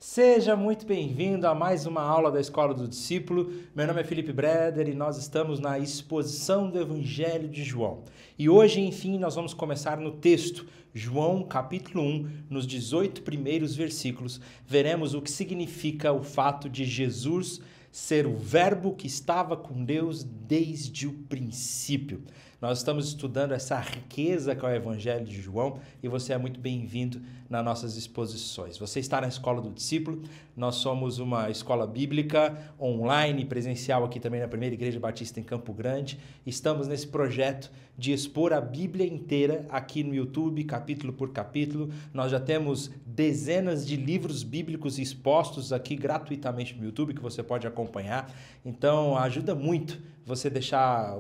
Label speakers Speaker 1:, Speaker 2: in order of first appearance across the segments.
Speaker 1: Seja muito bem-vindo a mais uma aula da Escola do Discípulo. Meu nome é Felipe Breder e nós estamos na exposição do Evangelho de João. E hoje, enfim, nós vamos começar no texto, João capítulo 1, nos 18 primeiros versículos. Veremos o que significa o fato de Jesus ser o Verbo que estava com Deus desde o princípio. Nós estamos estudando essa riqueza que é o Evangelho de João e você é muito bem-vindo nas nossas exposições. Você está na Escola do Discípulo, nós somos uma escola bíblica online, presencial aqui também na Primeira Igreja Batista em Campo Grande. Estamos nesse projeto de expor a Bíblia inteira aqui no YouTube, capítulo por capítulo. Nós já temos dezenas de livros bíblicos expostos aqui gratuitamente no YouTube que você pode acompanhar. Então ajuda muito você deixar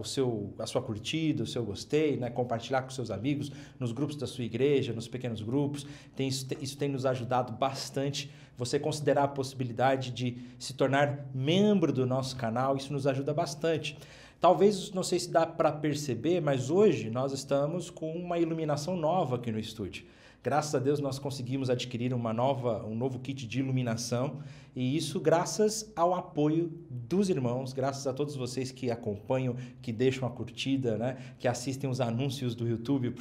Speaker 1: a sua curtida, o seu gostei, né? Compartilhar com seus amigos, nos grupos da sua igreja, nos pequenos grupos. Isso tem nos ajudado bastante. Você considerar a possibilidade de se tornar membro do nosso canal, isso nos ajuda bastante. Talvez, não sei se dá para perceber, mas hoje nós estamos com uma iluminação nova aqui no estúdio. Graças a Deus nós conseguimos adquirir um novo kit de iluminação e isso graças ao apoio dos irmãos, graças a todos vocês que acompanham, que deixam a curtida, né? Que assistem os anúncios do YouTube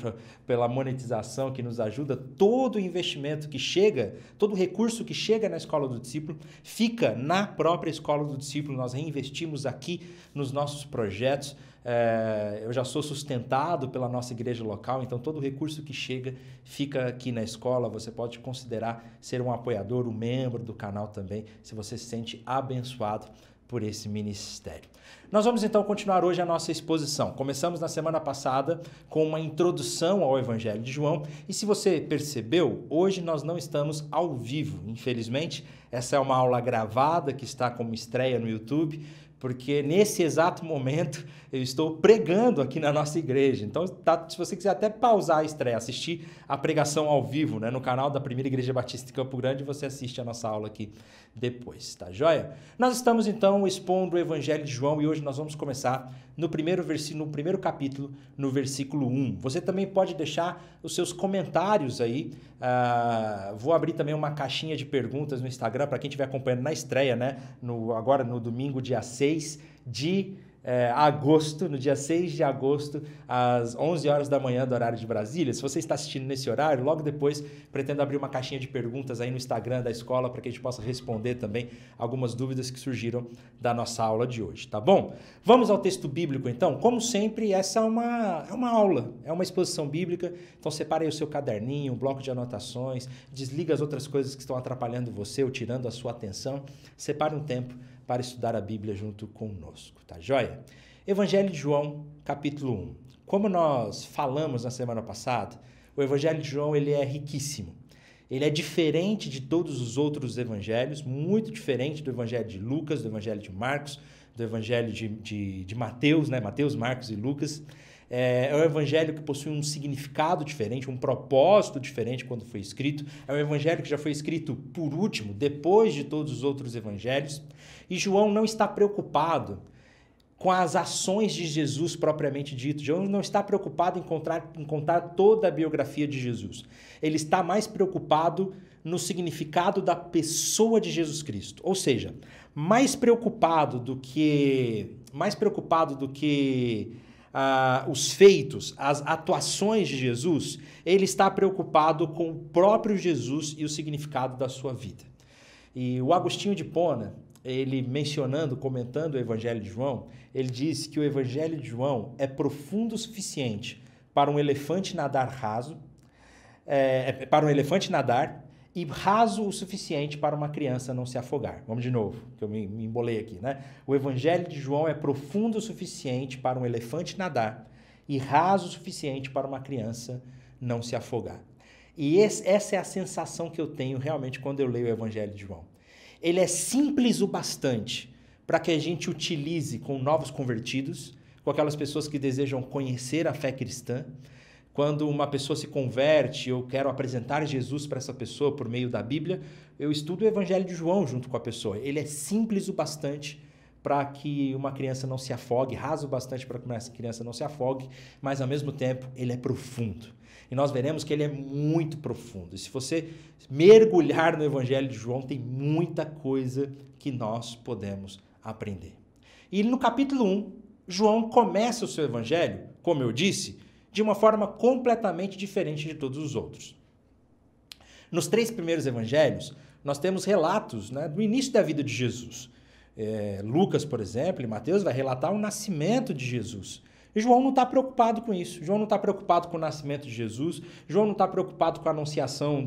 Speaker 1: pela monetização que nos ajuda. Todo o investimento que chega, todo o recurso que chega na Escola do Discípulo fica na própria Escola do Discípulo. Nós reinvestimos aqui nos nossos projetos. Eu já sou sustentado pela nossa igreja local, então todo o recurso que chega fica aqui na escola. Você pode considerar ser um apoiador, um membro do canal também, se você se sente abençoado por esse ministério. Nós vamos então continuar hoje a nossa exposição. Começamos na semana passada com uma introdução ao Evangelho de João e se você percebeu, hoje nós não estamos ao vivo, infelizmente. Essa é uma aula gravada que está como estreia no YouTube, porque nesse exato momento eu estou pregando aqui na nossa igreja. Então, se você quiser até pausar a estreia, assistir a pregação ao vivo, né, no canal da Primeira Igreja Batista de Campo Grande, você assiste a nossa aula aqui depois, tá joia? Nós estamos então expondo o Evangelho de João e hoje nós vamos começar no primeiro capítulo, no versículo 1. Você também pode deixar os seus comentários aí. Vou abrir também uma caixinha de perguntas no Instagram para quem estiver acompanhando na estreia, né? Agora no domingo, dia 6 de agosto, no dia 6 de agosto, às 11 horas da manhã do horário de Brasília. Se você está assistindo nesse horário, logo depois pretendo abrir uma caixinha de perguntas aí no Instagram da escola para que a gente possa responder também algumas dúvidas que surgiram da nossa aula de hoje, tá bom? Vamos ao texto bíblico então. Como sempre, essa é uma aula, é uma exposição bíblica, então separe aí o seu caderninho, um bloco de anotações, desliga as outras coisas que estão atrapalhando você ou tirando a sua atenção, separe um tempo para estudar a Bíblia junto conosco, tá joia? Evangelho de João, capítulo 1. Como nós falamos na semana passada, o Evangelho de João ele é riquíssimo. Ele é diferente de todos os outros evangelhos, muito diferente do Evangelho de Lucas, do Evangelho de Marcos, do Evangelho de Mateus, né? Mateus, Marcos e Lucas. É um evangelho que possui um significado diferente, um propósito diferente quando foi escrito. É um evangelho que já foi escrito por último, depois de todos os outros evangelhos. E João não está preocupado com as ações de Jesus propriamente dito. João não está preocupado em contar toda a biografia de Jesus. Ele está mais preocupado no significado da pessoa de Jesus Cristo. Ou seja, mais preocupado do que os feitos, as atuações de Jesus, ele está preocupado com o próprio Jesus e o significado da sua vida. E o Agostinho de Hipona, ele comentando o Evangelho de João, ele diz que o Evangelho de João é profundo o suficiente para um elefante nadar raso, e raso o suficiente para uma criança não se afogar. Vamos de novo, que eu me embolei aqui, né? O Evangelho de João é profundo o suficiente para um elefante nadar e raso o suficiente para uma criança não se afogar. E essa é a sensação que eu tenho realmente quando eu leio o Evangelho de João. Ele é simples o bastante para que a gente utilize com novos convertidos, com aquelas pessoas que desejam conhecer a fé cristã. Quando uma pessoa se converte, eu quero apresentar Jesus para essa pessoa por meio da Bíblia, eu estudo o Evangelho de João junto com a pessoa. Ele é simples o bastante para que uma criança não se afogue, raso bastante para que uma criança não se afogue, mas ao mesmo tempo ele é profundo. E nós veremos que ele é muito profundo. E se você mergulhar no Evangelho de João, tem muita coisa que nós podemos aprender. E no capítulo 1, João começa o seu Evangelho, como eu disse, de uma forma completamente diferente de todos os outros. Nos 3 primeiros evangelhos, nós temos relatos, né, do início da vida de Jesus. Lucas, por exemplo, e Mateus vai relatar o nascimento de Jesus. E João não está preocupado com isso. João não está preocupado com o nascimento de Jesus. João não está preocupado com a anunciação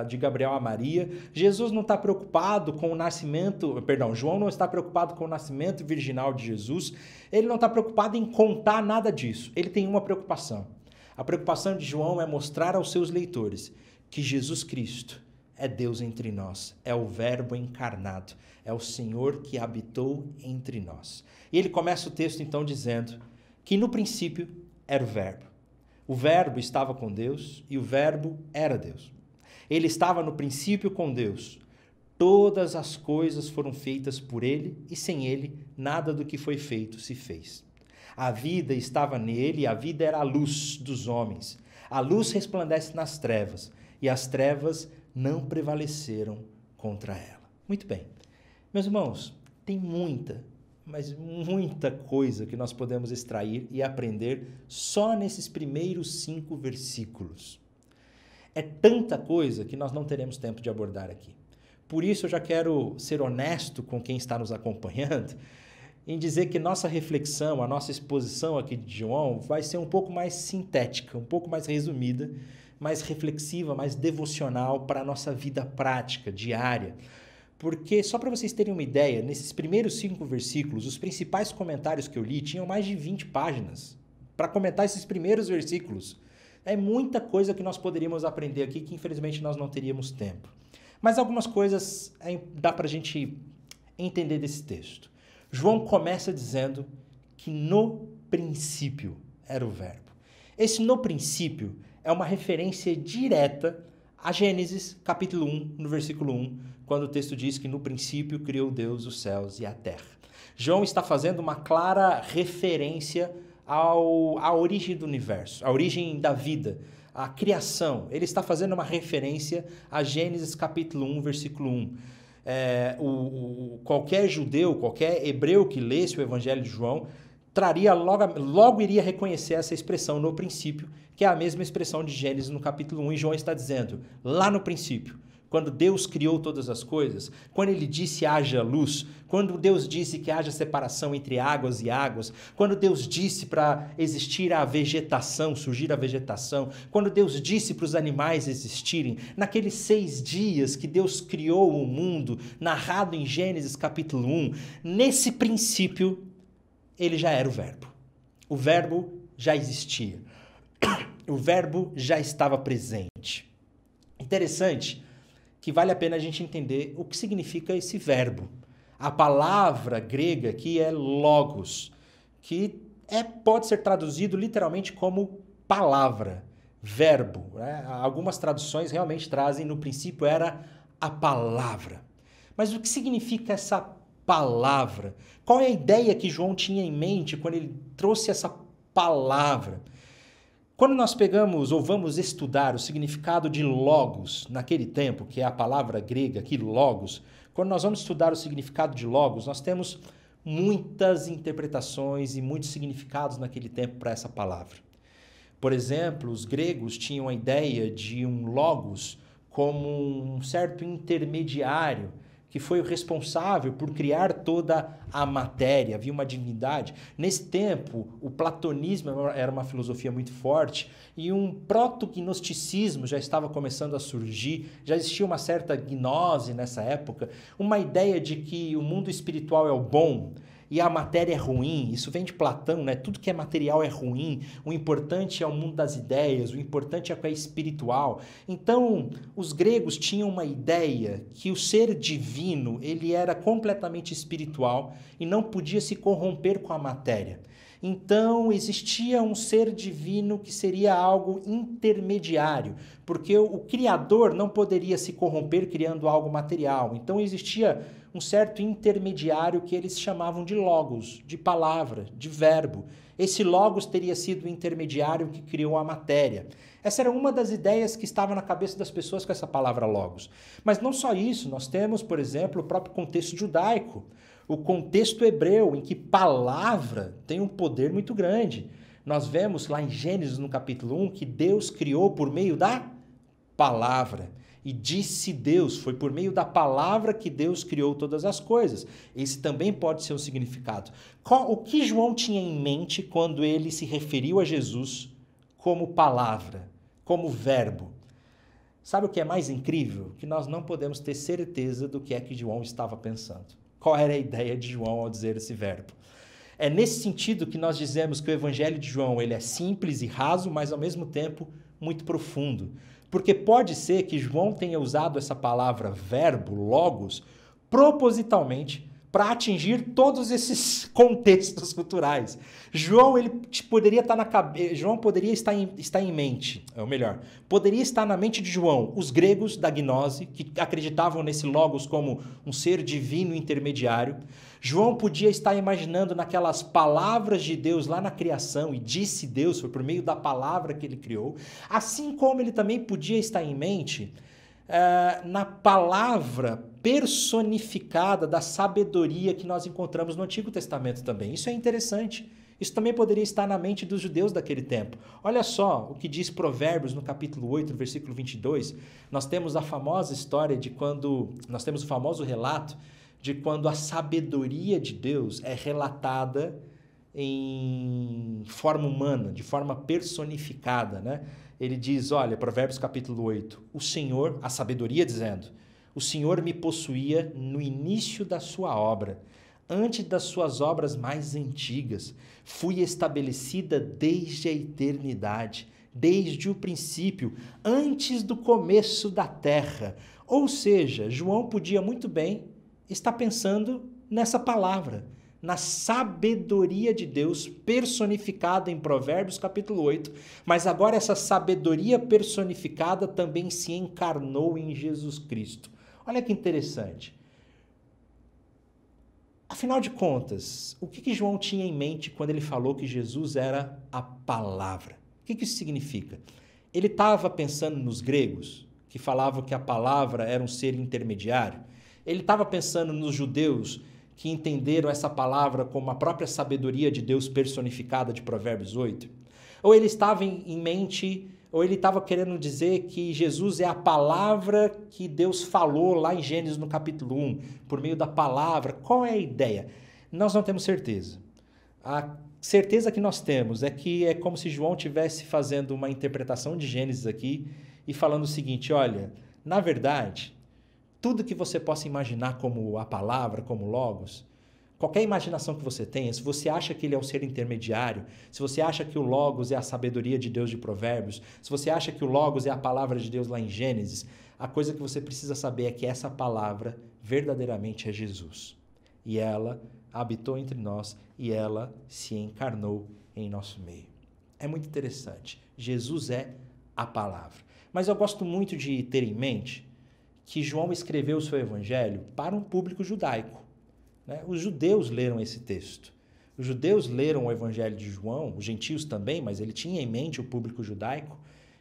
Speaker 1: de Gabriel a Maria. Jesus não está preocupado com o nascimento... Perdão, João não está preocupado com o nascimento virginal de Jesus. Ele não está preocupado em contar nada disso. Ele tem uma preocupação. A preocupação de João é mostrar aos seus leitores que Jesus Cristo é Deus entre nós, é o Verbo encarnado, é o Senhor que habitou entre nós. E ele começa o texto então dizendo que no princípio era o Verbo. O Verbo estava com Deus e o Verbo era Deus. Ele estava no princípio com Deus. Todas as coisas foram feitas por ele e sem ele nada do que foi feito se fez. A vida estava nele e a vida era a luz dos homens. A luz resplandece nas trevas e as trevas não prevaleceram contra ela. Muito bem. Meus irmãos, tem muita, mas muita coisa que nós podemos extrair e aprender só nesses primeiros 5 versículos. É tanta coisa que nós não teremos tempo de abordar aqui. Por isso eu já quero ser honesto com quem está nos acompanhando em dizer que nossa reflexão, a nossa exposição aqui de João vai ser um pouco mais sintética, um pouco mais resumida, mais reflexiva, mais devocional para a nossa vida prática, diária. Porque, só para vocês terem uma ideia, nesses primeiros 5 versículos, os principais comentários que eu li tinham mais de 20 páginas para comentar esses primeiros versículos. É muita coisa que nós poderíamos aprender aqui que, infelizmente, nós não teríamos tempo. Mas algumas coisas dá para a gente entender desse texto. João começa dizendo que no princípio era o Verbo. Esse no princípio é uma referência direta a Gênesis, capítulo 1, no versículo 1, quando o texto diz que no princípio criou Deus os céus e a terra. João está fazendo uma clara referência à origem do universo, à origem da vida, à criação. Ele está fazendo uma referência a Gênesis, capítulo 1, versículo 1. Qualquer judeu, qualquer hebreu que lesse o Evangelho de João, logo iria reconhecer essa expressão no princípio, que é a mesma expressão de Gênesis no capítulo 1, e João está dizendo, lá no princípio, quando Deus criou todas as coisas, quando ele disse haja luz, quando Deus disse que haja separação entre águas e águas, quando Deus disse para existir a vegetação, surgir a vegetação, quando Deus disse para os animais existirem, naqueles 6 dias que Deus criou o mundo, narrado em Gênesis capítulo 1, nesse princípio, ele já era o Verbo. O Verbo já existia. O Verbo já estava presente. Interessante que vale a pena a gente entender o que significa esse verbo. A palavra grega aqui é logos, que pode ser traduzido literalmente como palavra, verbo. Né? Algumas traduções realmente trazem, no princípio era a palavra. Mas o que significa essa palavra? Qual é a ideia que João tinha em mente quando ele trouxe essa palavra? Quando nós pegamos ou vamos estudar o significado de logos naquele tempo, que é a palavra grega aqui, logos, quando nós vamos estudar o significado de logos, nós temos muitas interpretações e muitos significados naquele tempo para essa palavra. Por exemplo, os gregos tinham a ideia de um logos como um certo intermediário que foi o responsável por criar toda a matéria, havia uma divindade. Nesse tempo, o platonismo era uma filosofia muito forte e um proto-gnosticismo já estava começando a surgir, já existia uma certa gnose nessa época, uma ideia de que o mundo espiritual é o bom e a matéria é ruim. Isso vem de Platão, né? Tudo que é material é ruim, o importante é o mundo das ideias, o importante é o que é espiritual. Então, os gregos tinham uma ideia que o ser divino, ele era completamente espiritual e não podia se corromper com a matéria. Então existia um ser divino que seria algo intermediário, porque o Criador não poderia se corromper criando algo material. Então existia um certo intermediário que eles chamavam de logos, de palavra, de verbo. Esse logos teria sido o intermediário que criou a matéria. Essa era uma das ideias que estava na cabeça das pessoas com essa palavra logos. Mas não só isso, nós temos, por exemplo, o próprio contexto judaico, o contexto hebreu, em que palavra tem um poder muito grande. Nós vemos lá em Gênesis, no capítulo 1, que Deus criou por meio da palavra. E disse Deus, foi por meio da palavra que Deus criou todas as coisas. Esse também pode ser um significado. O que João tinha em mente quando ele se referiu a Jesus como palavra, como verbo? Sabe o que é mais incrível? Que nós não podemos ter certeza do que é que João estava pensando. Qual era a ideia de João ao dizer esse verbo? É nesse sentido que nós dizemos que o Evangelho de João ele é simples e raso, mas ao mesmo tempo muito profundo. Porque pode ser que João tenha usado essa palavra verbo, logos, propositalmente para atingir todos esses contextos culturais. João ele poderia estar na cabeça, João poderia estar em mente, ou melhor, poderia estar na mente de João os gregos da gnose, que acreditavam nesse logos como um ser divino intermediário. João podia estar imaginando naquelas palavras de Deus lá na criação, e disse Deus, foi por meio da palavra que ele criou, assim como ele também podia estar em mente na palavra personificada da sabedoria que nós encontramos no Antigo Testamento também. Isso é interessante. Isso também poderia estar na mente dos judeus daquele tempo. Olha só o que diz Provérbios no capítulo 8, no versículo 22. Nós temos a famosa história de quando... Nós temos o famoso relato de quando a sabedoria de Deus é relatada em forma humana, de forma personificada, né? Ele diz, olha, Provérbios capítulo 8, o Senhor, a sabedoria dizendo, o Senhor me possuía no início da sua obra, antes das suas obras mais antigas. Fui estabelecida desde a eternidade, desde o princípio, antes do começo da terra. Ou seja, João podia muito bem estar pensando nessa palavra, na sabedoria de Deus personificada em Provérbios capítulo 8, mas agora essa sabedoria personificada também se encarnou em Jesus Cristo. Olha que interessante. Afinal de contas, o que João tinha em mente quando ele falou que Jesus era a palavra? O que isso significa? Ele estava pensando nos gregos, que falavam que a palavra era um ser intermediário? Ele estava pensando nos judeus, que entenderam essa palavra como a própria sabedoria de Deus personificada de Provérbios 8? Ou ele estava em mente, ou ele estava querendo dizer que Jesus é a palavra que Deus falou lá em Gênesis no capítulo 1, por meio da palavra? Qual é a ideia? Nós não temos certeza. A certeza que nós temos é que é como se João estivesse fazendo uma interpretação de Gênesis aqui e falando o seguinte, olha, na verdade, tudo que você possa imaginar como a palavra, como logos, qualquer imaginação que você tenha, se você acha que ele é um ser intermediário, se você acha que o logos é a sabedoria de Deus de Provérbios, se você acha que o logos é a palavra de Deus lá em Gênesis, a coisa que você precisa saber é que essa palavra verdadeiramente é Jesus. E ela habitou entre nós e ela se encarnou em nosso meio. É muito interessante. Jesus é a palavra. Mas eu gosto muito de ter em mente que João escreveu o seu evangelho para um público judaico, né? Os judeus leram esse texto. Os judeus leram o evangelho de João, os gentios também, mas ele tinha em mente o público judaico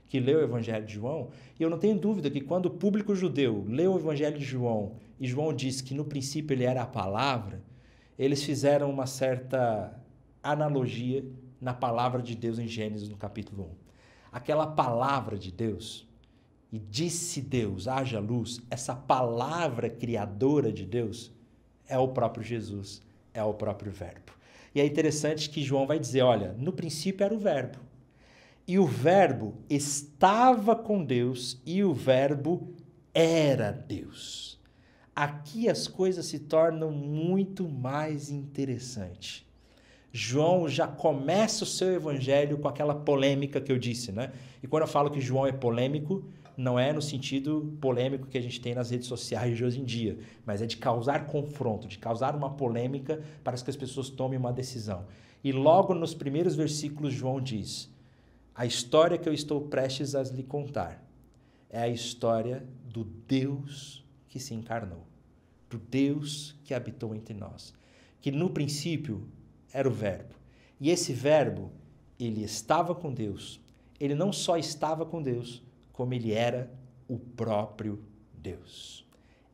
Speaker 1: que leu o evangelho de João. E eu não tenho dúvida que quando o público judeu leu o evangelho de João e João disse que no princípio ele era a palavra, eles fizeram uma certa analogia na palavra de Deus em Gênesis no capítulo 1. Aquela palavra de Deus... E disse Deus, haja luz, essa palavra criadora de Deus é o próprio Jesus, é o próprio verbo. E é interessante que João vai dizer, olha, no princípio era o verbo. E o verbo estava com Deus e o verbo era Deus. Aqui as coisas se tornam muito mais interessantes. João já começa o seu evangelho com aquela polêmica que eu disse, né? E quando eu falo que João é polêmico, não é no sentido polêmico que a gente tem nas redes sociais de hoje em dia, mas é de causar confronto, de causar uma polêmica para que as pessoas tomem uma decisão. E logo nos primeiros versículos, João diz: a história que eu estou prestes a lhe contar é a história do Deus que se encarnou, do Deus que habitou entre nós, que no princípio era o Verbo. E esse Verbo, ele estava com Deus. Ele não só estava com Deus, como ele era o próprio Deus.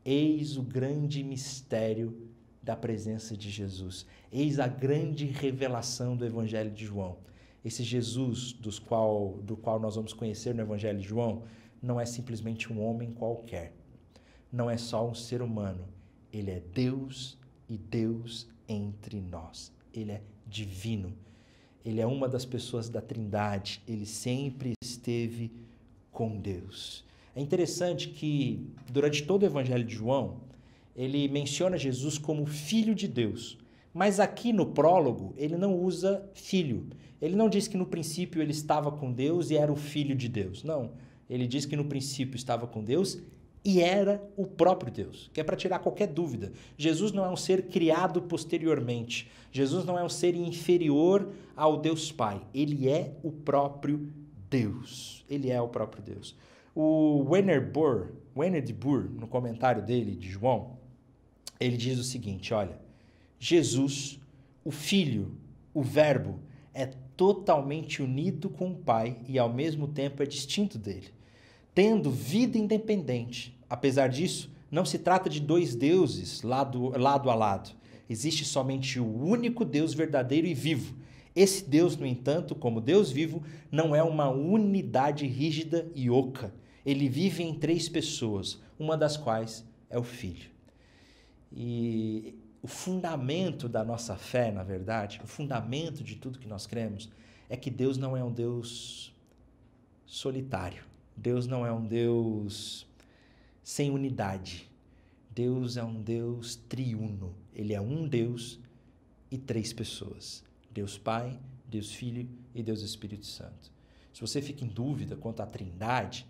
Speaker 1: Eis o grande mistério da presença de Jesus. Eis a grande revelação do Evangelho de João. Esse Jesus do qual nós vamos conhecer no Evangelho de João não é simplesmente um homem qualquer. Não é só um ser humano. Ele é Deus e Deus entre nós. Ele é divino. Ele é uma das pessoas da Trindade. Ele sempre esteve com Deus. É interessante que, durante todo o Evangelho de João, ele menciona Jesus como Filho de Deus. Mas aqui no prólogo, ele não usa filho. Ele não diz que no princípio ele estava com Deus e era o Filho de Deus. Não. Ele diz que no princípio estava com Deus e era o próprio Deus, que é para tirar qualquer dúvida. Jesus não é um ser criado posteriormente. Jesus não é um ser inferior ao Deus Pai. Ele é o próprio Deus. Ele é o próprio Deus. O Werner de Boer, no comentário dele de João, ele diz o seguinte, olha, Jesus, o Filho, o Verbo, é totalmente unido com o Pai e ao mesmo tempo é distinto dele, tendo vida independente. Apesar disso, não se trata de dois deuses lado a lado. Existe somente o único Deus verdadeiro e vivo. Esse Deus, no entanto, como Deus vivo, não é uma unidade rígida e oca. Ele vive em três pessoas, uma das quais é o Filho. E o fundamento da nossa fé, na verdade, o fundamento de tudo que nós cremos, é que Deus não é um Deus solitário. Deus não é um Deus sem unidade. Deus é um Deus triuno. Ele é um Deus e três pessoas. Deus Pai, Deus Filho e Deus Espírito Santo. Se você fica em dúvida quanto à Trindade,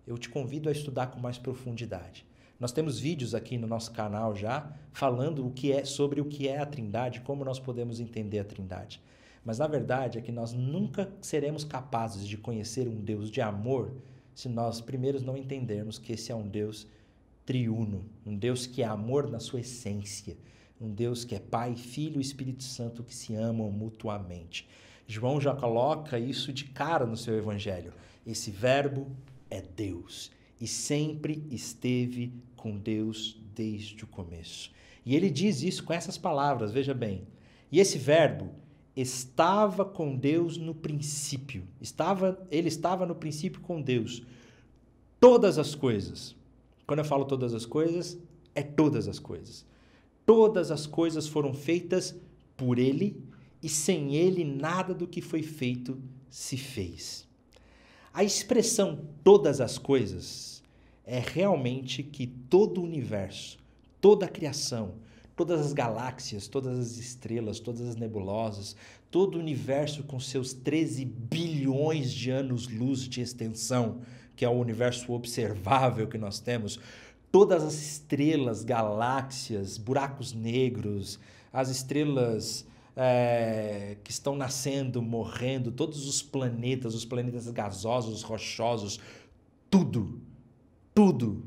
Speaker 1: eu te convido a estudar com mais profundidade. Nós temos vídeos aqui no nosso canal já falando sobre o que é a Trindade, como nós podemos entender a Trindade. Mas na verdade é que nós nunca seremos capazes de conhecer um Deus de amor se nós primeiro não entendermos que esse é um Deus triuno, um Deus que é amor na sua essência, um Deus que é Pai, Filho e Espírito Santo que se amam mutuamente. João já coloca isso de cara no seu evangelho. Esse Verbo é Deus e sempre esteve com Deus desde o começo. E ele diz isso com essas palavras, veja bem. E esse Verbo estava com Deus no princípio. Ele estava no princípio com Deus. Todas as coisas. Quando eu falo todas as coisas, é todas as coisas. Todas as coisas foram feitas por ele e sem ele nada do que foi feito se fez. A expressão todas as coisas é realmente que todo o universo, toda a criação, todas as galáxias, todas as estrelas, todas as nebulosas, todo o universo com seus 13 bilhões de anos-luz de extensão, que é o universo observável que nós temos, todas as estrelas, galáxias, buracos negros, as estrelas que estão nascendo, morrendo, todos os planetas gasosos, rochosos, tudo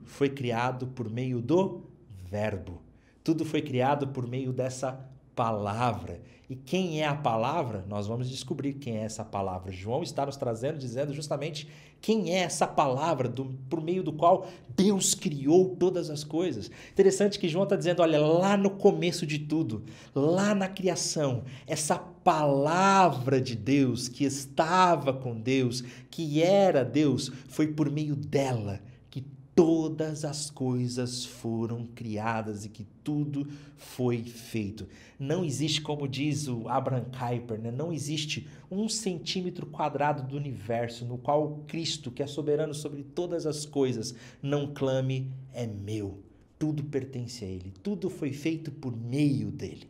Speaker 1: foi criado por meio do Verbo. Tudo foi criado por meio dessa palavra. E quem é a palavra? Nós vamos descobrir quem é essa palavra. João está nos trazendo, dizendo justamente quem é essa palavra por meio do qual Deus criou todas as coisas. Interessante que João está dizendo, olha, lá no começo de tudo, lá na criação, essa palavra de Deus que estava com Deus, que era Deus, foi por meio dela que todas as coisas foram criadas e que tudo foi feito. Não existe, como diz o Abraham Kuyper, né? Não existe 1 centímetro quadrado do universo no qual o Cristo, que é soberano sobre todas as coisas, não clame, é meu. Tudo pertence a Ele. Tudo foi feito por meio dEle.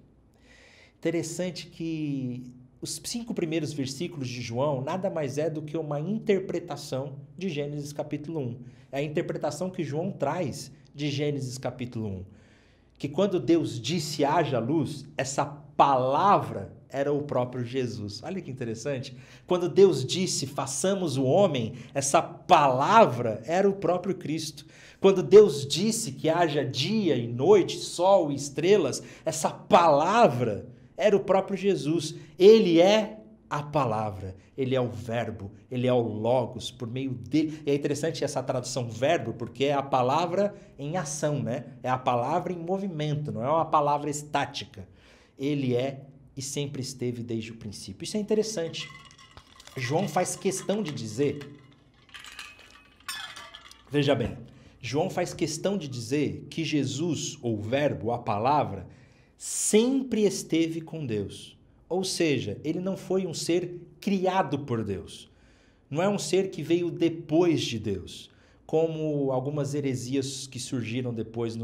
Speaker 1: Interessante que os 5 primeiros versículos de João nada mais é do que uma interpretação de Gênesis capítulo 1. É a interpretação que João traz de Gênesis capítulo 1. Que quando Deus disse haja luz, essa palavra era o próprio Jesus. Olha que interessante. Quando Deus disse, façamos o homem, essa palavra era o próprio Cristo. Quando Deus disse que haja dia e noite, sol e estrelas, essa palavra era o próprio Jesus. Ele é a palavra, ele é o verbo, ele é o logos, por meio dele. E é interessante essa tradução verbo, porque é a palavra em ação, né? É a palavra em movimento, não é uma palavra estática. Ele é e sempre esteve desde o princípio. Isso é interessante. João faz questão de dizer, veja bem, João faz questão de dizer que Jesus, ou o verbo, a palavra, sempre esteve com Deus. Ou seja, ele não foi um ser criado por Deus. Não é um ser que veio depois de Deus, como algumas heresias que surgiram depois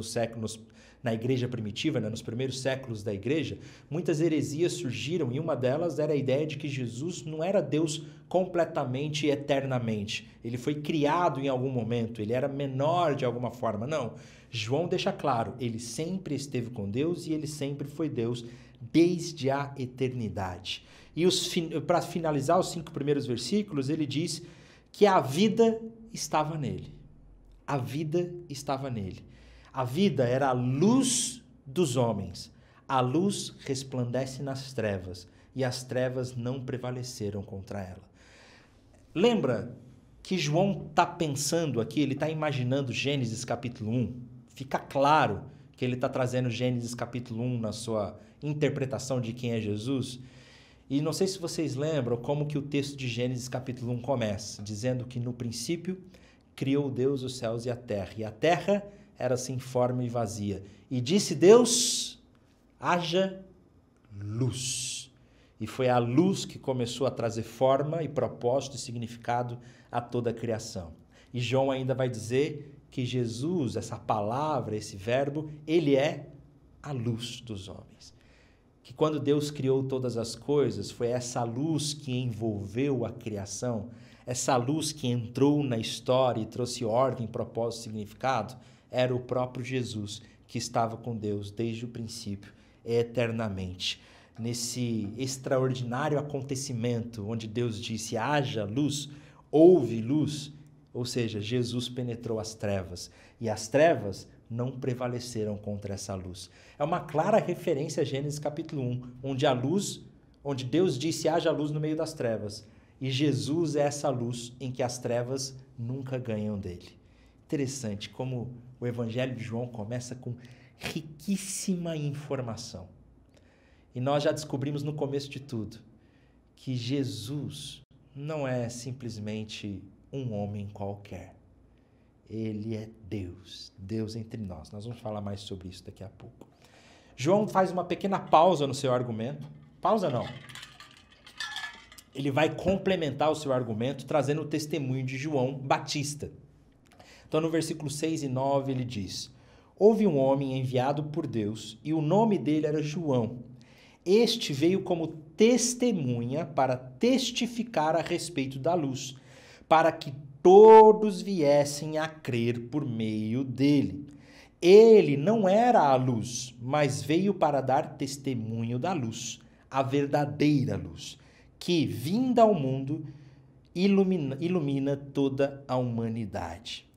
Speaker 1: na igreja primitiva, né, nos primeiros séculos da igreja. Muitas heresias surgiram e uma delas era a ideia de que Jesus não era Deus completamente e eternamente. Ele foi criado em algum momento, ele era menor de alguma forma. Não. João deixa claro, ele sempre esteve com Deus e ele sempre foi Deus desde a eternidade. E para finalizar os 5 primeiros versículos, ele diz que a vida estava nele. A vida estava nele. A vida era a luz dos homens. A luz resplandece nas trevas e as trevas não prevaleceram contra ela. Lembra que João está pensando aqui, ele está imaginando Gênesis capítulo 1. Fica claro que ele está trazendo Gênesis capítulo 1 na sua interpretação de quem é Jesus. E não sei se vocês lembram como que o texto de Gênesis capítulo 1 começa, dizendo que no princípio criou Deus os céus e a terra era sem forma e vazia. E disse Deus, haja luz. E foi a luz que começou a trazer forma e propósito e significado a toda a criação. E João ainda vai dizer que Jesus, essa palavra, esse verbo, ele é a luz dos homens. Que quando Deus criou todas as coisas, foi essa luz que envolveu a criação, essa luz que entrou na história e trouxe ordem, propósito e significado, era o próprio Jesus que estava com Deus desde o princípio, eternamente. Nesse extraordinário acontecimento onde Deus disse, haja luz, houve luz, ou seja, Jesus penetrou as trevas e as trevas não prevaleceram contra essa luz. É uma clara referência a Gênesis capítulo 1, onde Deus disse, haja luz no meio das trevas. E Jesus é essa luz em que as trevas nunca ganham dele. Interessante como o Evangelho de João começa com riquíssima informação. E nós já descobrimos no começo de tudo que Jesus não é simplesmente um homem qualquer. Ele é Deus, Deus entre nós. Nós vamos falar mais sobre isso daqui a pouco. João faz uma pequena pausa no seu argumento. Pausa não. Ele vai complementar o seu argumento trazendo o testemunho de João Batista. Então, no versículo 6 e 9, ele diz, houve um homem enviado por Deus e o nome dele era João. Este veio como testemunha para testificar a respeito da luz, para que todos viessem a crer por meio dele. Ele não era a luz, mas veio para dar testemunho da luz, a verdadeira luz, que, vinda ao mundo, ilumina toda a humanidade.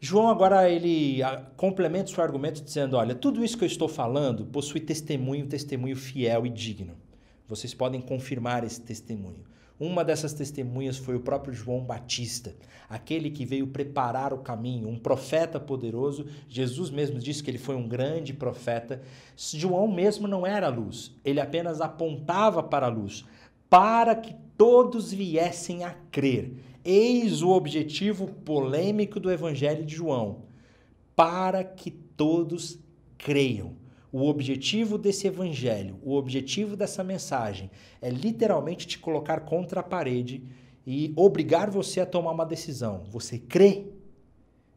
Speaker 1: João agora ele complementa o seu argumento dizendo, olha, tudo isso que eu estou falando possui testemunho fiel e digno. Vocês podem confirmar esse testemunho. Uma dessas testemunhas foi o próprio João Batista, aquele que veio preparar o caminho, um profeta poderoso. Jesus mesmo disse que ele foi um grande profeta. João mesmo não era a luz, ele apenas apontava para a luz, para que todos viessem a crer. Eis o objetivo polêmico do Evangelho de João, para que todos creiam. O objetivo desse evangelho, o objetivo dessa mensagem é literalmente te colocar contra a parede e obrigar você a tomar uma decisão. Você crê?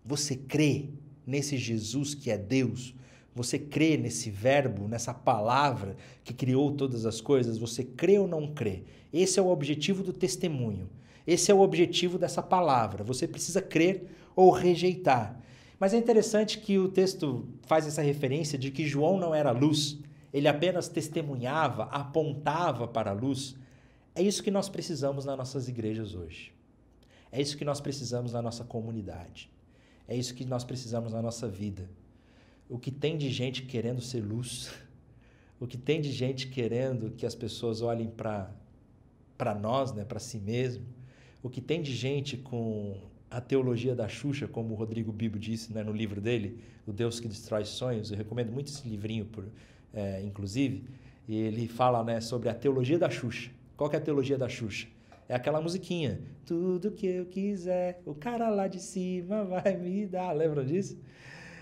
Speaker 1: Você crê nesse Jesus que é Deus? Você crê nesse verbo, nessa palavra que criou todas as coisas? Você crê ou não crê? Esse é o objetivo do testemunho. Esse é o objetivo dessa palavra. Você precisa crer ou rejeitar. Mas é interessante que o texto faz essa referência de que João não era luz, ele apenas testemunhava, apontava para a luz. É isso que nós precisamos nas nossas igrejas hoje. É isso que nós precisamos na nossa comunidade. É isso que nós precisamos na nossa vida. O que tem de gente querendo ser luz, o que tem de gente querendo que as pessoas olhem para nós, né, para si mesmo, o que tem de gente com a teologia da Xuxa, como o Rodrigo Bibo disse, né, no livro dele, O Deus que Destrói Sonhos. Eu recomendo muito esse livrinho, inclusive. E ele fala, né, sobre a teologia da Xuxa. Qual que é a teologia da Xuxa? É aquela musiquinha. Tudo que eu quiser, o cara lá de cima vai me dar. Lembram disso?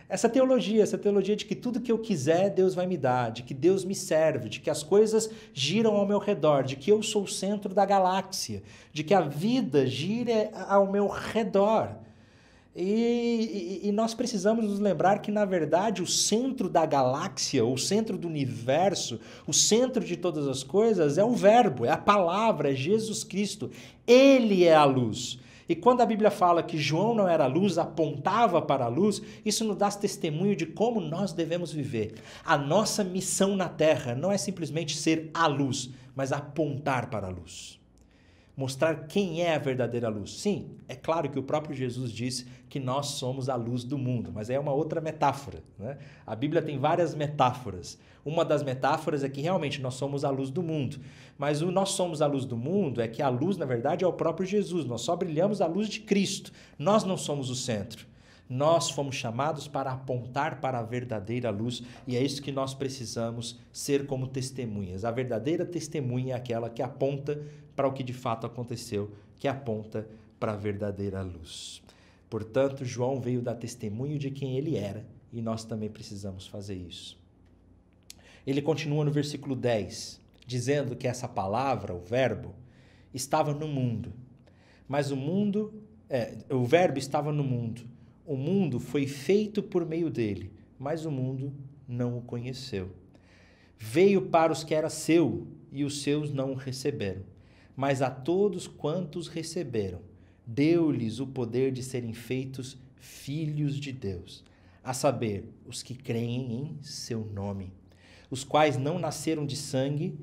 Speaker 1: Essa teologia de que tudo que eu quiser, Deus vai me dar, de que Deus me serve, de que as coisas giram ao meu redor, de que eu sou o centro da galáxia, de que a vida gira ao meu redor. E nós precisamos nos lembrar que, na verdade, o centro da galáxia, o centro do universo, o centro de todas as coisas é o Verbo, é a palavra, é Jesus Cristo. Ele é a luz. E quando a Bíblia fala que João não era a luz, apontava para a luz, isso nos dá testemunho de como nós devemos viver. A nossa missão na Terra não é simplesmente ser a luz, mas apontar para a luz. Mostrar quem é a verdadeira luz. Sim, é claro que o próprio Jesus disse que nós somos a luz do mundo, mas é uma outra metáfora, né? A Bíblia tem várias metáforas. Uma das metáforas é que realmente nós somos a luz do mundo, mas o nós somos a luz do mundo é que a luz, na verdade, é o próprio Jesus. Nós só brilhamos a luz de Cristo. Nós não somos o centro. Nós fomos chamados para apontar para a verdadeira luz e é isso que nós precisamos ser como testemunhas. A verdadeira testemunha é aquela que aponta para o que de fato aconteceu, que aponta para a verdadeira luz. Portanto, João veio dar testemunho de quem ele era e nós também precisamos fazer isso. Ele continua no versículo 10, dizendo que essa palavra, o verbo, estava no mundo, mas o verbo estava no mundo. O mundo foi feito por meio dele, mas o mundo não o conheceu. Veio para os que era seu, e os seus não o receberam. Mas a todos quantos receberam, deu-lhes o poder de serem feitos filhos de Deus, a saber, os que creem em seu nome, os quais não nasceram do sangue,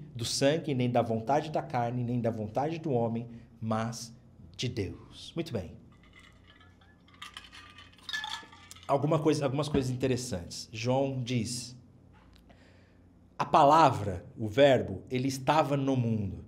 Speaker 1: nem da vontade da carne, nem da vontade do homem, mas de Deus. Muito bem. Algumas coisas interessantes. João diz, a palavra, o verbo, ele estava no mundo.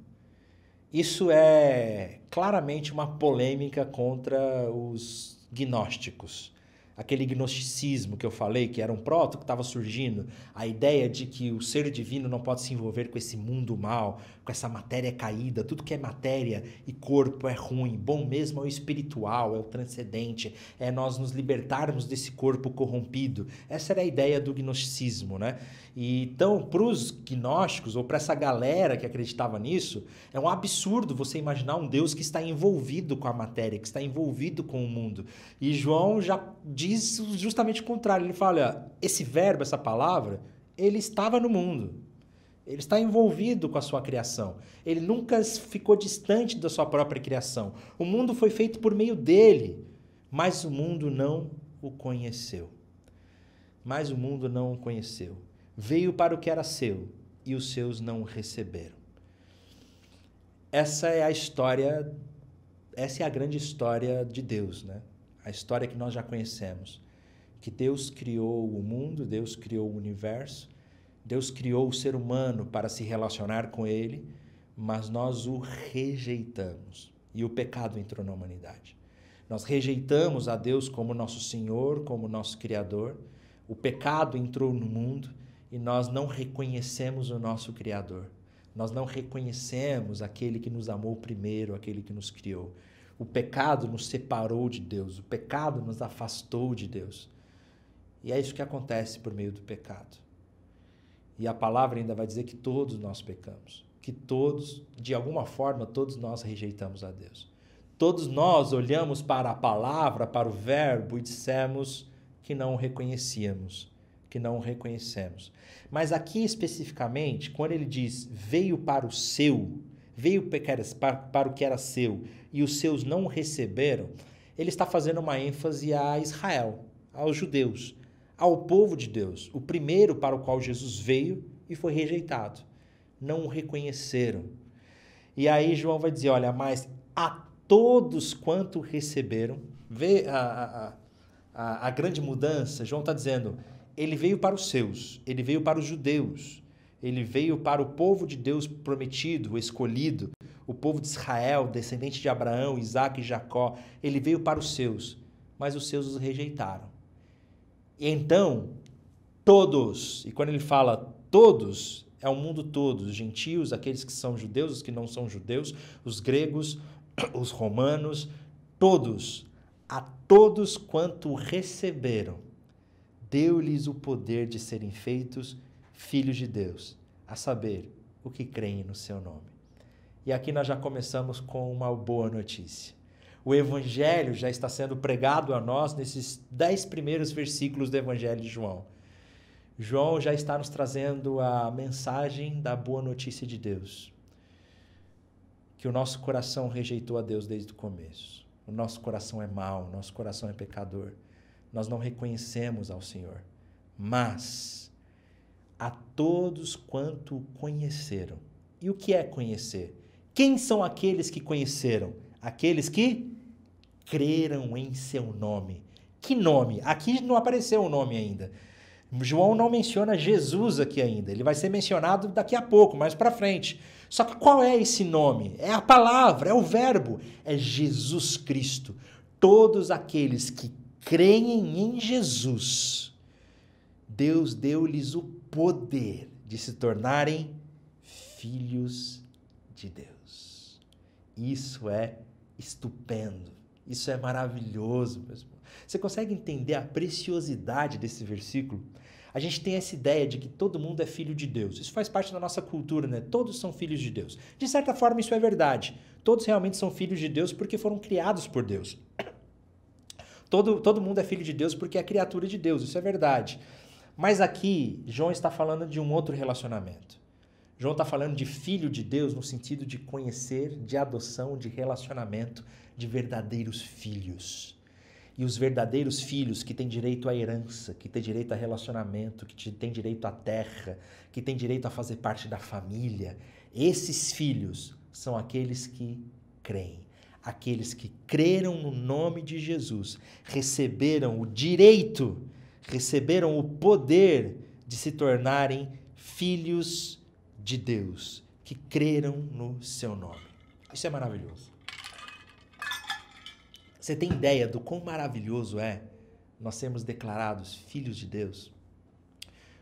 Speaker 1: Isso é claramente uma polêmica contra os gnósticos. Aquele gnosticismo que eu falei, que era um proto que estava surgindo, a ideia de que o ser divino não pode se envolver com esse mundo mal, com essa matéria caída, tudo que é matéria e corpo é ruim, bom mesmo é o espiritual, é o transcendente, é nós nos libertarmos desse corpo corrompido. Essa era a ideia do gnosticismo, né? E, então, para os gnósticos, ou para essa galera que acreditava nisso, é um absurdo você imaginar um Deus que está envolvido com a matéria, que está envolvido com o mundo. E João já diz justamente o contrário. Ele fala, olha, esse verbo, essa palavra, ele estava no mundo. Ele está envolvido com a sua criação. Ele nunca ficou distante da sua própria criação. O mundo foi feito por meio dele, mas o mundo não o conheceu. Mas o mundo não o conheceu. Veio para o que era seu, e os seus não o receberam. Essa é a grande história de Deus, né? A história que nós já conhecemos. Que Deus criou o mundo, Deus criou o universo, Deus criou o ser humano para se relacionar com ele, mas nós o rejeitamos. E o pecado entrou na humanidade. Nós rejeitamos a Deus como nosso Senhor, como nosso Criador. O pecado entrou no mundo e nós não reconhecemos o nosso Criador. Nós não reconhecemos aquele que nos amou primeiro, aquele que nos criou. O pecado nos separou de Deus, o pecado nos afastou de Deus. E é isso que acontece por meio do pecado. E a palavra ainda vai dizer que todos nós pecamos, que todos, de alguma forma, todos nós rejeitamos a Deus. Todos nós olhamos para a palavra, para o verbo e dissemos que não o reconhecíamos, que não o reconhecemos. Mas aqui especificamente, quando ele diz veio para o seu, veio para o que era seu e os seus não o receberam, ele está fazendo uma ênfase a Israel, aos judeus, ao povo de Deus, o primeiro para o qual Jesus veio e foi rejeitado. Não o reconheceram. E aí João vai dizer, olha, mas a todos quanto receberam, vê a grande mudança, João está dizendo, ele veio para os seus, ele veio para os judeus, ele veio para o povo de Deus prometido, o escolhido, o povo de Israel, descendente de Abraão, Isaque e Jacó, ele veio para os seus, mas os seus os rejeitaram. E então, todos, e quando ele fala todos, é o mundo todo, os gentios, aqueles que são judeus, os que não são judeus, os gregos, os romanos, todos, a todos quanto receberam, deu-lhes o poder de serem feitos filhos de Deus, a saber, o que creem no seu nome. E aqui nós já começamos com uma boa notícia. O Evangelho já está sendo pregado a nós nesses 10 primeiros versículos do Evangelho de João. João já está nos trazendo a mensagem da boa notícia de Deus. Que o nosso coração rejeitou a Deus desde o começo. O nosso coração é mau, o nosso coração é pecador. Nós não reconhecemos ao Senhor. Mas a todos quanto o conheceram. E o que é conhecer? Quem são aqueles que conheceram? Aqueles que creram em seu nome. Que nome? Aqui não apareceu o nome ainda. João não menciona Jesus aqui ainda. Ele vai ser mencionado daqui a pouco, mais para frente. Só que qual é esse nome? É a palavra, é o verbo. É Jesus Cristo. Todos aqueles que creem em Jesus, Deus deu-lhes o poder de se tornarem filhos de Deus. Isso é estupendo. Isso é maravilhoso, mesmo. Você consegue entender a preciosidade desse versículo? A gente tem essa ideia de que todo mundo é filho de Deus. Isso faz parte da nossa cultura, né? Todos são filhos de Deus. De certa forma, isso é verdade. Todos realmente são filhos de Deus porque foram criados por Deus. Todo mundo é filho de Deus porque é criatura de Deus. Isso é verdade. Mas aqui, João está falando de um outro relacionamento. João está falando de filho de Deus no sentido de conhecer, de adoção, de relacionamento, de verdadeiros filhos. E os verdadeiros filhos que têm direito à herança, que têm direito a relacionamento, que têm direito à terra, que têm direito a fazer parte da família, esses filhos são aqueles que creem. Aqueles que creram no nome de Jesus, receberam o direito, receberam o poder de se tornarem filhos de Deus, que creram no seu nome. Isso é maravilhoso. Você tem ideia do quão maravilhoso é nós sermos declarados filhos de Deus?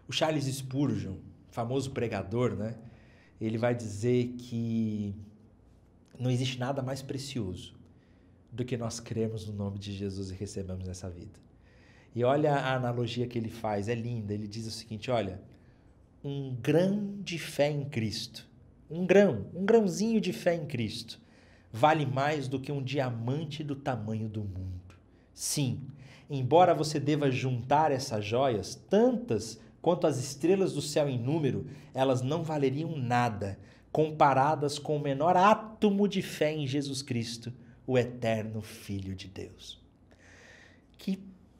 Speaker 1: O Charles Spurgeon, famoso pregador, né? Ele vai dizer que não existe nada mais precioso do que nós crermos no nome de Jesus e recebemos essa vida. E olha a analogia que ele faz, é linda. Ele diz o seguinte, olha, um grão de fé em Cristo, um grãozinho de fé em Cristo, vale mais do que um diamante do tamanho do mundo. Sim, embora você deva juntar essas joias, tantas quanto as estrelas do céu em número, elas não valeriam nada comparadas com o menor átomo de fé em Jesus Cristo, o eterno Filho de Deus. Que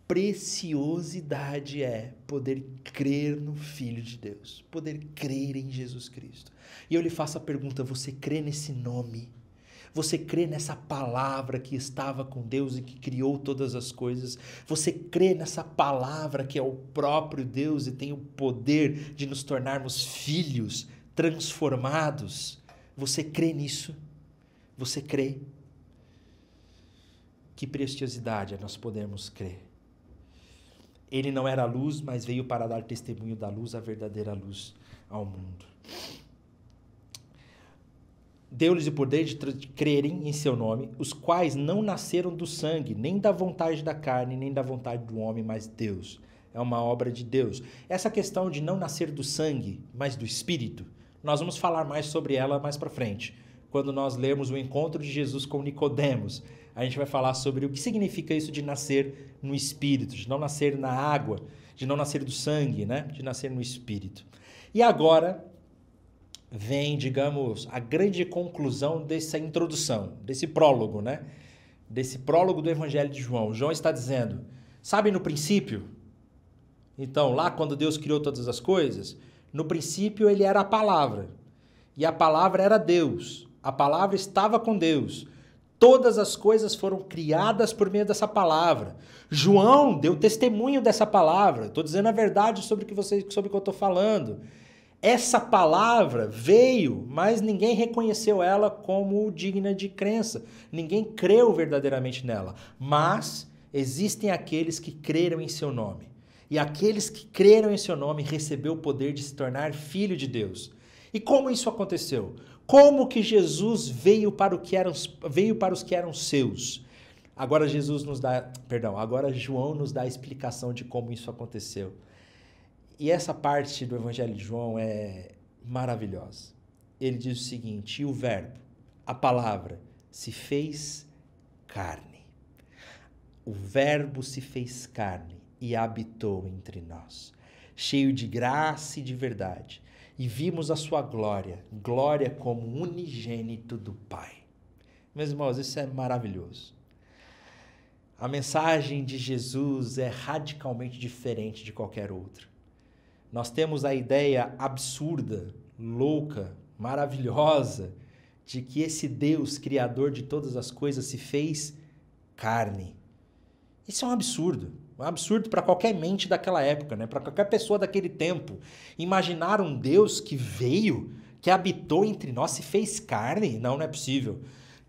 Speaker 1: preciosidade é poder crer no Filho de Deus, poder crer em Jesus Cristo. E eu lhe faço a pergunta, você crê nesse nome? Você crê nessa palavra que estava com Deus e que criou todas as coisas? Você crê nessa palavra que é o próprio Deus e tem o poder de nos tornarmos filhos transformados? Você crê nisso? Você crê? Que preciosidade é nós podermos crer. Ele não era a luz, mas veio para dar testemunho da luz, a verdadeira luz ao mundo. Deu-lhes o poder de crerem em seu nome, os quais não nasceram do sangue, nem da vontade da carne, nem da vontade do homem, mas Deus. É uma obra de Deus. Essa questão de não nascer do sangue, mas do Espírito, nós vamos falar mais sobre ela mais para frente. Quando nós lermos o encontro de Jesus com Nicodemos, a gente vai falar sobre o que significa isso de nascer no Espírito, de não nascer na água, de não nascer do sangue, né? De nascer no Espírito. E agora vem, digamos, a grande conclusão dessa introdução, desse prólogo, né? Desse prólogo do Evangelho de João. João está dizendo, sabe no princípio? Então, lá quando Deus criou todas as coisas, No princípio ele era a palavra, e a palavra era Deus. A palavra estava com Deus. Todas as coisas foram criadas por meio dessa palavra. João deu testemunho dessa palavra. Estou dizendo a verdade sobre o que eu estou falando. Essa palavra veio, mas ninguém reconheceu ela como digna de crença. Ninguém creu verdadeiramente nela. Mas existem aqueles que creram em seu nome. E aqueles que creram em seu nome recebeu o poder de se tornar filho de Deus. E como isso aconteceu? Como que Jesus veio para os que eram seus? Agora agora João nos dá a explicação de como isso aconteceu. E essa parte do Evangelho de João é maravilhosa. Ele diz o seguinte: e o verbo, a palavra, se fez carne. O verbo se fez carne e habitou entre nós, cheio de graça e de verdade. E vimos a sua glória, glória como unigênito do Pai. Meus irmãos, isso é maravilhoso. A mensagem de Jesus é radicalmente diferente de qualquer outra. Nós temos a ideia absurda, louca, maravilhosa, de que esse Deus, criador de todas as coisas, se fez carne. Isso é um absurdo para qualquer mente daquela época, né? Para qualquer pessoa daquele tempo. Imaginar um Deus que veio, que habitou entre nós, se fez carne? Não é possível.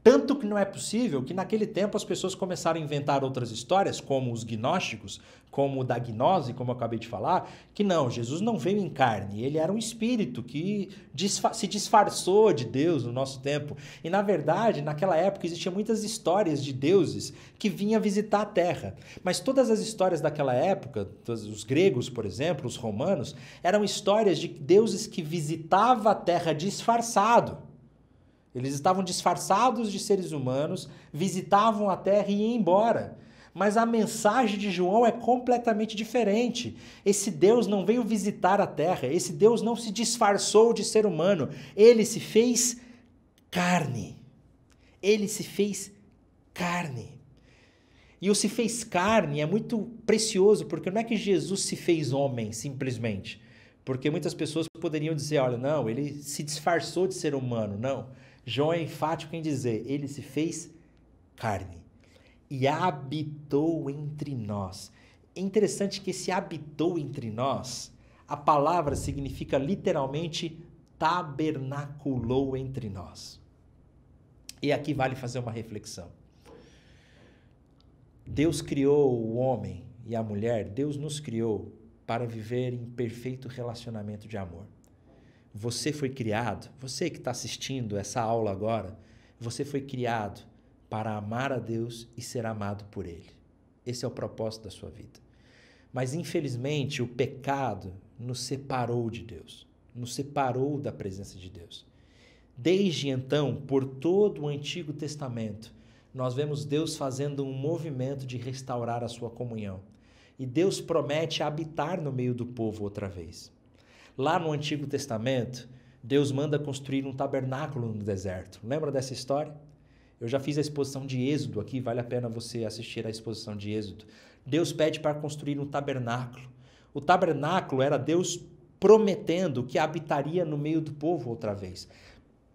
Speaker 1: Tanto que não é possível que naquele tempo as pessoas começaram a inventar outras histórias, como os gnósticos, como o da gnose, como eu acabei de falar, que não, Jesus não veio em carne, ele era um espírito que se disfarçou de Deus no nosso tempo. E na verdade, naquela época existiam muitas histórias de deuses que vinham visitar a Terra. Mas todas as histórias daquela época, os gregos, por exemplo, os romanos, eram histórias de deuses que visitavam a Terra disfarçado. Eles estavam disfarçados de seres humanos, visitavam a terra e iam embora. Mas a mensagem de João é completamente diferente. Esse Deus não veio visitar a terra, esse Deus não se disfarçou de ser humano, ele se fez carne. Ele se fez carne. E o se fez carne é muito precioso, porque não é que Jesus se fez homem, simplesmente. Porque muitas pessoas poderiam dizer, olha, não, ele se disfarçou de ser humano. Não. João é enfático em dizer, ele se fez carne e habitou entre nós. É interessante que esse habitou entre nós, a palavra significa literalmente tabernaculou entre nós. E aqui vale fazer uma reflexão. Deus criou o homem e a mulher, Deus nos criou para viver em perfeito relacionamento de amor. Você foi criado, você que está assistindo essa aula agora, você foi criado para amar a Deus e ser amado por Ele. Esse é o propósito da sua vida. Mas, infelizmente, o pecado nos separou de Deus, nos separou da presença de Deus. Desde então, por todo o Antigo Testamento, nós vemos Deus fazendo um movimento de restaurar a sua comunhão. E Deus promete habitar no meio do povo outra vez. Lá no Antigo Testamento, Deus manda construir um tabernáculo no deserto. Lembra dessa história? Eu já fiz a exposição de Êxodo aqui, vale a pena você assistir a exposição de Êxodo. Deus pede para construir um tabernáculo. O tabernáculo era Deus prometendo que habitaria no meio do povo outra vez.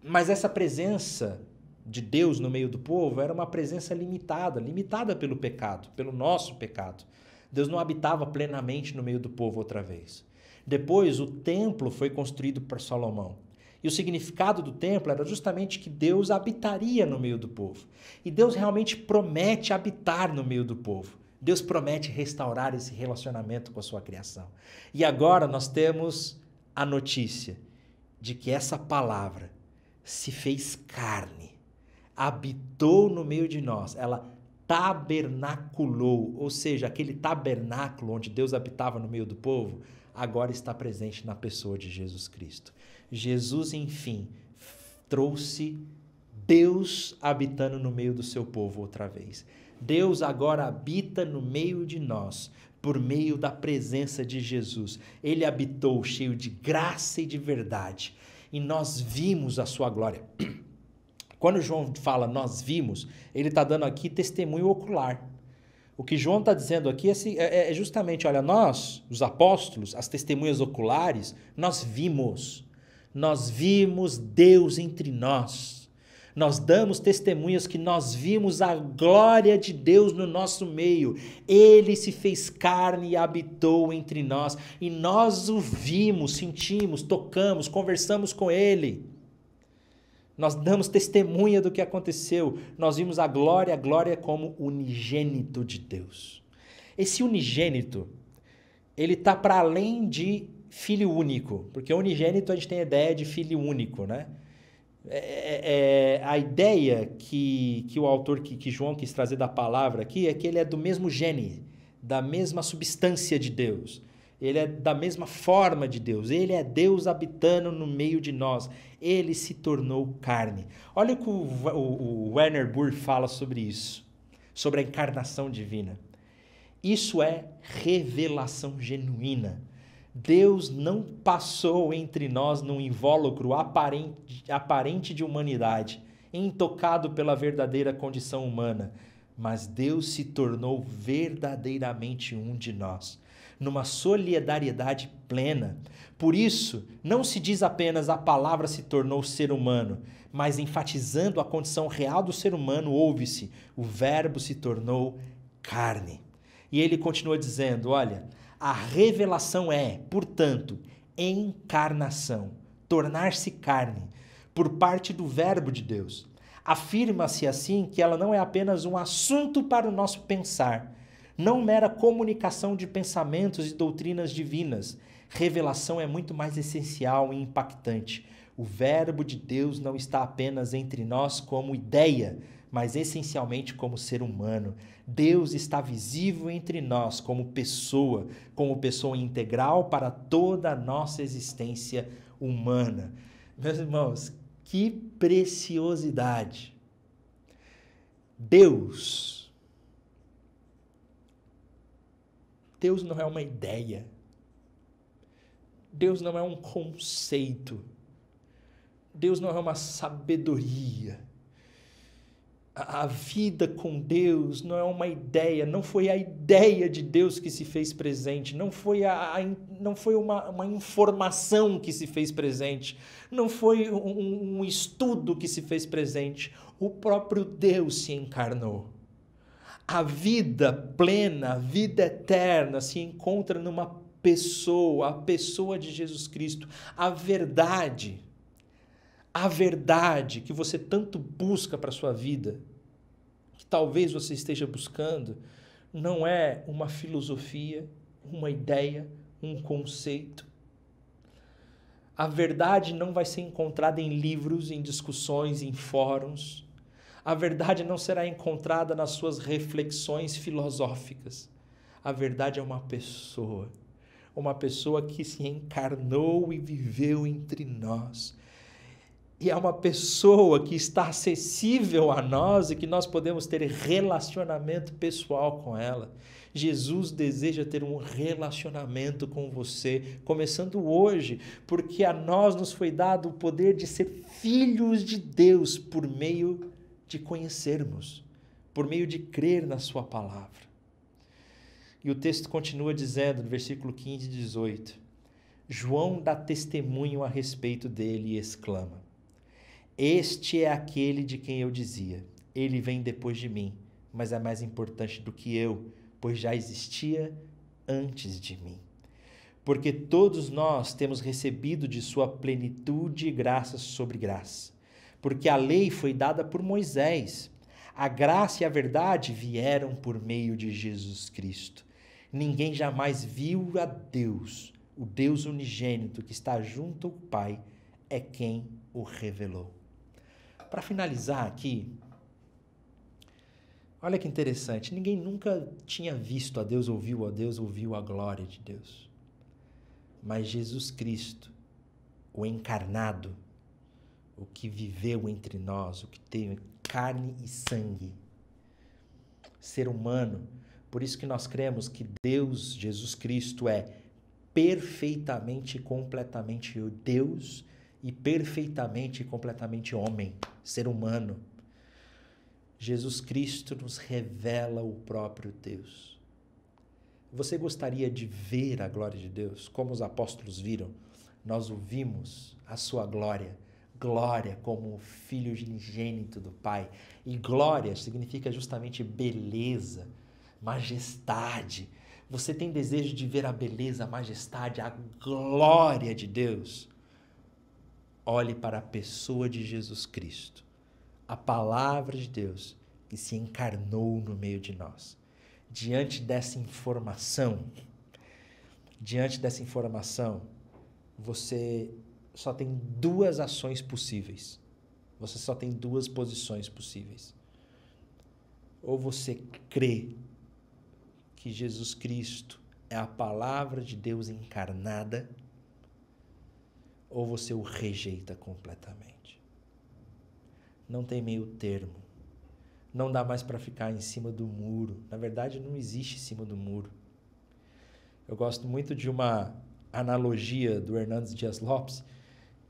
Speaker 1: Mas essa presença de Deus no meio do povo era uma presença limitada pelo pecado, pelo nosso pecado. Deus não habitava plenamente no meio do povo outra vez. Depois, o templo foi construído por Salomão. E o significado do templo era justamente que Deus habitaria no meio do povo. E Deus realmente promete habitar no meio do povo. Deus promete restaurar esse relacionamento com a sua criação. E agora nós temos a notícia de que essa palavra se fez carne, habitou no meio de nós, ela tabernaculou, ou seja, aquele tabernáculo onde Deus habitava no meio do povo, agora está presente na pessoa de Jesus Cristo. Jesus, enfim, trouxe Deus habitando no meio do seu povo outra vez. Deus agora habita no meio de nós, por meio da presença de Jesus. Ele habitou cheio de graça e de verdade, e nós vimos a sua glória. Quando João fala nós vimos, ele está dando aqui testemunho ocular. O que João está dizendo aqui é justamente, olha, nós, os apóstolos, as testemunhas oculares, nós vimos Deus entre nós. Nós damos testemunhas que nós vimos a glória de Deus no nosso meio. Ele se fez carne e habitou entre nós. E nós o vimos, sentimos, tocamos, conversamos com Ele. Nós damos testemunha do que aconteceu. Nós vimos a glória como unigênito de Deus. Esse unigênito, ele está para além de filho único. Porque unigênito a gente tem a ideia de filho único, né? A ideia que o autor, que João quis trazer da palavra aqui, é que ele é do mesmo gene, da mesma substância de Deus. Ele é da mesma forma de Deus. Ele é Deus habitando no meio de nós. Ele se tornou carne. Olha o que o Werner Burr fala sobre isso, sobre a encarnação divina. Isso é revelação genuína. Deus não passou entre nós num invólucro aparente de humanidade, intocado pela verdadeira condição humana, mas Deus se tornou verdadeiramente um de nós, numa solidariedade plena. Por isso, não se diz apenas a palavra se tornou ser humano, mas enfatizando a condição real do ser humano, ouve-se, o verbo se tornou carne. E ele continua dizendo, olha, a revelação é, portanto, encarnação, tornar-se carne, por parte do verbo de Deus. Afirma-se assim que ela não é apenas um assunto para o nosso pensar, não mera comunicação de pensamentos e doutrinas divinas. Revelação é muito mais essencial e impactante. O verbo de Deus não está apenas entre nós como ideia, mas essencialmente como ser humano. Deus está visível entre nós como pessoa integral para toda a nossa existência humana. Meus irmãos, que preciosidade! Deus não é uma ideia. Deus não é um conceito. Deus não é uma sabedoria. A vida com Deus não é uma ideia, não foi a ideia de Deus que se fez presente, não foi uma informação que se fez presente, não foi um estudo que se fez presente. O próprio Deus se encarnou. A vida plena, a vida eterna se encontra numa pessoa, a pessoa de Jesus Cristo. A verdade que você tanto busca para a sua vida, que talvez você esteja buscando, não é uma filosofia, uma ideia, um conceito. A verdade não vai ser encontrada em livros, em discussões, em fóruns. A verdade não será encontrada nas suas reflexões filosóficas. A verdade é uma pessoa que se encarnou e viveu entre nós. E é uma pessoa que está acessível a nós e que nós podemos ter relacionamento pessoal com ela. Jesus deseja ter um relacionamento com você, começando hoje, porque a nós nos foi dado o poder de ser filhos de Deus por meio de conhecermos, por meio de crer na sua palavra. E o texto continua dizendo, no versículo 15 e 18, João dá testemunho a respeito dele e exclama, este é aquele de quem eu dizia, ele vem depois de mim, mas é mais importante do que eu, pois já existia antes de mim. Porque todos nós temos recebido de sua plenitude graça sobre graça. Porque a lei foi dada por Moisés, a graça e a verdade vieram por meio de Jesus Cristo. Ninguém jamais viu a Deus, o Deus unigênito que está junto ao Pai, é quem o revelou. Para finalizar aqui, olha que interessante, ninguém nunca tinha visto a Deus, ouviu a glória de Deus. Mas Jesus Cristo, o encarnado, o que viveu entre nós, o que teve carne e sangue, ser humano, por isso que nós cremos que Deus, Jesus Cristo, é perfeitamente e completamente Deus e perfeitamente e completamente homem, ser humano. Jesus Cristo nos revela o próprio Deus. Você gostaria de ver a glória de Deus, como os apóstolos viram? Nós o vimos, a sua glória. Glória como o Filho unigênito do Pai. E glória significa justamente beleza, majestade. Você tem desejo de ver a beleza, a majestade, a glória de Deus? Olhe para a pessoa de Jesus Cristo, a palavra de Deus que se encarnou no meio de nós. Diante dessa informação, você só tem duas ações possíveis. Você só tem duas posições possíveis. Ou você crê que Jesus Cristo é a palavra de Deus encarnada, ou você o rejeita completamente. Não tem meio termo. Não dá mais para ficar em cima do muro. Na verdade, não existe em cima do muro. Eu gosto muito de uma analogia do Hernandes Dias Lopes,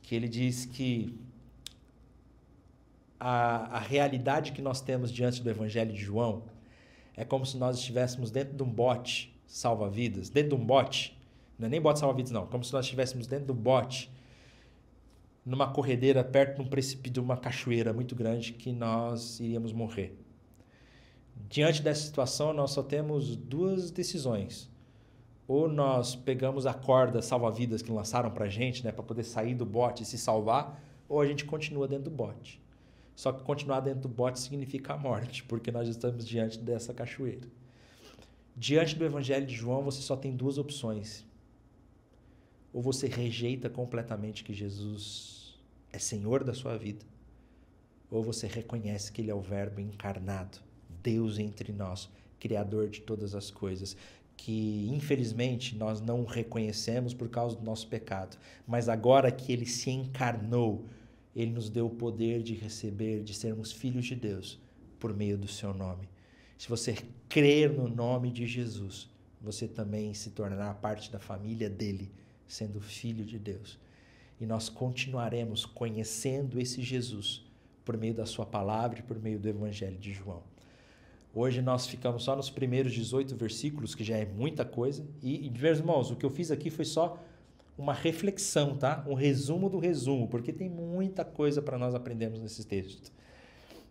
Speaker 1: que ele diz que a realidade que nós temos diante do Evangelho de João é como se nós estivéssemos dentro de um bote salva-vidas, dentro de um bote, não é nem bote salva-vidas não, como se nós estivéssemos dentro do bote, numa corredeira perto de um precipício, de uma cachoeira muito grande que nós iríamos morrer. Diante dessa situação, nós só temos duas decisões. Ou nós pegamos a corda salva-vidas que lançaram para a gente, né, para poder sair do bote e se salvar, ou a gente continua dentro do bote. Só que continuar dentro do bote significa a morte, porque nós estamos diante dessa cachoeira. Diante do Evangelho de João, você só tem duas opções. Ou você rejeita completamente que Jesus é Senhor da sua vida, ou você reconhece que Ele é o Verbo encarnado, Deus entre nós, Criador de todas as coisas, que infelizmente nós não o reconhecemos por causa do nosso pecado, mas agora que Ele se encarnou, Ele nos deu o poder de receber, de sermos filhos de Deus por meio do seu nome. Se você crer no nome de Jesus, você também se tornará parte da família dele, sendo filho de Deus. E nós continuaremos conhecendo esse Jesus por meio da sua palavra e por meio do Evangelho de João. Hoje nós ficamos só nos primeiros 18 versículos, que já é muita coisa. E, meus irmãos, o que eu fiz aqui foi só uma reflexão, tá? Um resumo do resumo, porque tem muita coisa para nós aprendermos nesse texto.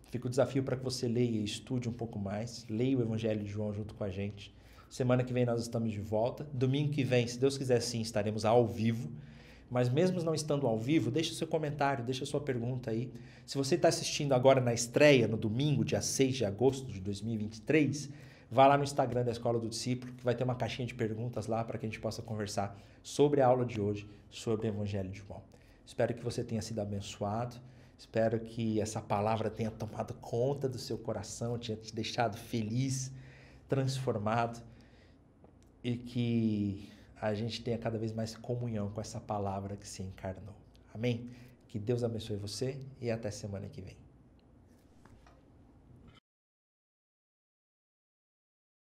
Speaker 1: Fica o desafio para que você leia e estude um pouco mais. Leia o Evangelho de João junto com a gente. Semana que vem nós estamos de volta. Domingo que vem, se Deus quiser sim, estaremos ao vivo. Mas mesmo não estando ao vivo, deixa o seu comentário, deixa a sua pergunta aí. Se você está assistindo agora na estreia, no domingo, dia 6 de agosto de 2023, vá lá no Instagram da Escola do Discípulo, que vai ter uma caixinha de perguntas lá para que a gente possa conversar sobre a aula de hoje, sobre o Evangelho de João. Espero que você tenha sido abençoado. Espero que essa palavra tenha tomado conta do seu coração, tenha te deixado feliz, transformado e que a gente tenha cada vez mais comunhão com essa palavra que se encarnou. Amém? Que Deus abençoe você e até semana que vem.